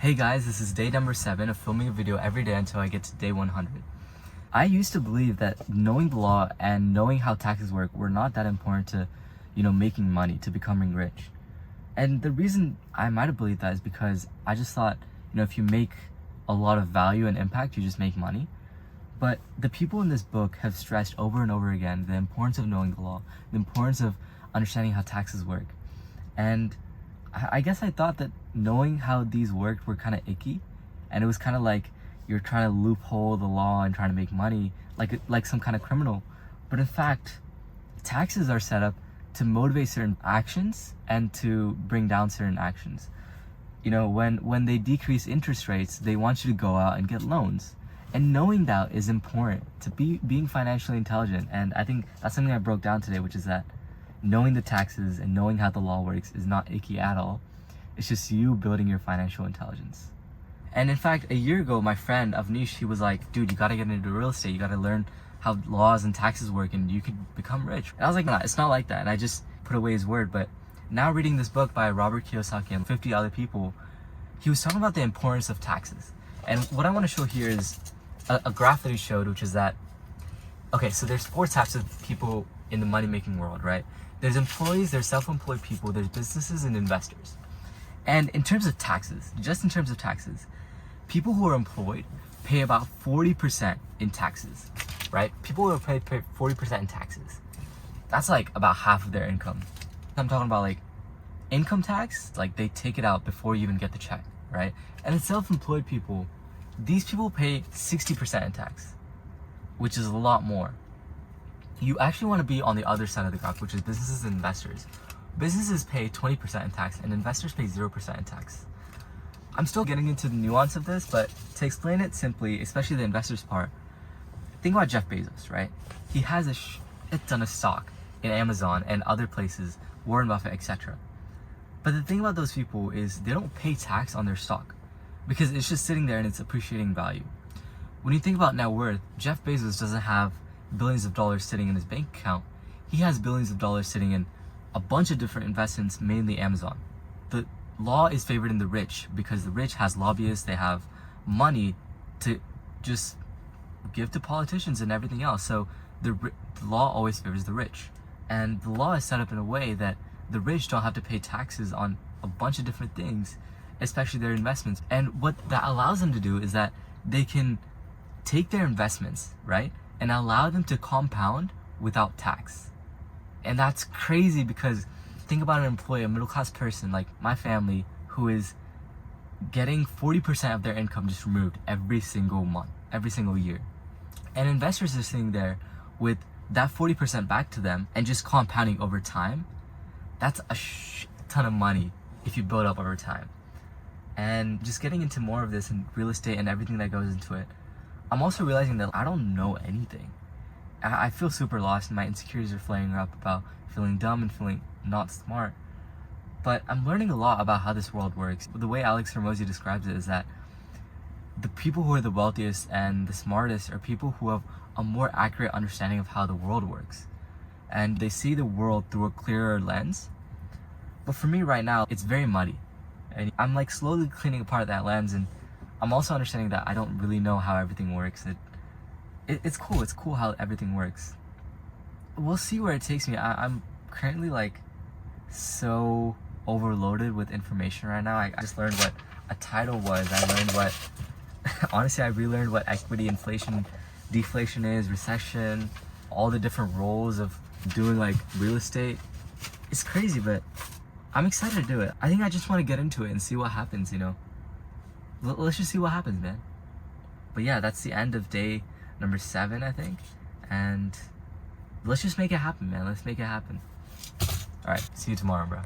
Hey guys, this is day number 7 of filming a video every day until I get to day 100. I used to believe that knowing the law and knowing how taxes work were not that important to, making money, to becoming rich. And the reason I might have believed that is because I just thought, if you make a lot of value and impact, you just make money. But the people in this book have stressed over and over again the importance of knowing the law, the importance of understanding how taxes work. And I guess I thought that knowing how these worked were kind of icky, and it was kind of like you're trying to loophole the law and trying to make money like some kind of criminal. But in fact, taxes are set up to motivate certain actions and to bring down certain actions. When they decrease interest rates, they want you to go out and get loans. And knowing that is important to being financially intelligent. And I think that's something I broke down today, which is that knowing the taxes and knowing how the law works is not icky at all. It's just you building your financial intelligence. And in fact, a year ago, my friend Avnish, he was like, dude, you gotta get into real estate. You gotta learn how laws and taxes work and you could become rich. And I was like, nah, it's not like that. And I just put away his word. But now reading this book by Robert Kiyosaki and 50 other people, he was talking about the importance of taxes. And what I want to show here is a graph that he showed, which is that, okay, so there's 4 types of people in the money-making world, right? There's employees, there's self-employed people, there's businesses and investors. And in terms of taxes, just in terms of taxes, people who are employed pay about 40% in taxes, right? People who pay 40% in taxes. That's like about half of their income. I'm talking about like income tax, like they take it out before you even get the check, right? And in self-employed people, these people pay 60% in tax, which is a lot more. You actually want to be on the other side of the graph, which is businesses and investors. Businesses pay 20% in tax and investors pay 0% in tax. I'm still getting into the nuance of this, but to explain it simply, especially the investors part, think about Jeff Bezos, right? He has a ton of stock in Amazon and other places, Warren Buffett, etc. But the thing about those people is they don't pay tax on their stock because it's just sitting there and it's appreciating value. When you think about net worth, Jeff Bezos doesn't have billions of dollars sitting in his bank account. He has billions of dollars sitting in a bunch of different investments, mainly Amazon. The law is favored in the rich because the rich has lobbyists, they have money to just give to politicians and everything else. So the law always favors the rich. And the law is set up in a way that the rich don't have to pay taxes on a bunch of different things, especially their investments. And what that allows them to do is that they can take their investments, right, and allow them to compound without tax. And that's crazy because think about an employee, a middle-class person like my family, who is getting 40% of their income just removed every single month, every single year. And investors are sitting there with that 40% back to them and just compounding over time. That's a ton of money if you build up over time. And just getting into more of this in real estate and everything that goes into it, I'm also realizing that I don't know anything. I feel super lost and my insecurities are flaring up about feeling dumb and feeling not smart. But I'm learning a lot about how this world works. The way Alex Hormozi describes it is that the people who are the wealthiest and the smartest are people who have a more accurate understanding of how the world works. And they see the world through a clearer lens. But for me right now, it's very muddy. And I'm like slowly cleaning apart that lens, and I'm also understanding that I don't really know how everything works. It's cool how everything works. We'll see where it takes me. I'm currently like so overloaded with information right now. I just learned what a title was. I learned what, honestly, I relearned what equity, inflation, deflation is, recession, all the different roles of doing like real estate. It's crazy, but I'm excited to do it. I think I just want to get into it and see what happens, Let's just see what happens, man. But yeah, that's the end of day number 7, I think. And let's just make it happen, man. Let's make it happen. All right, see you tomorrow, bro.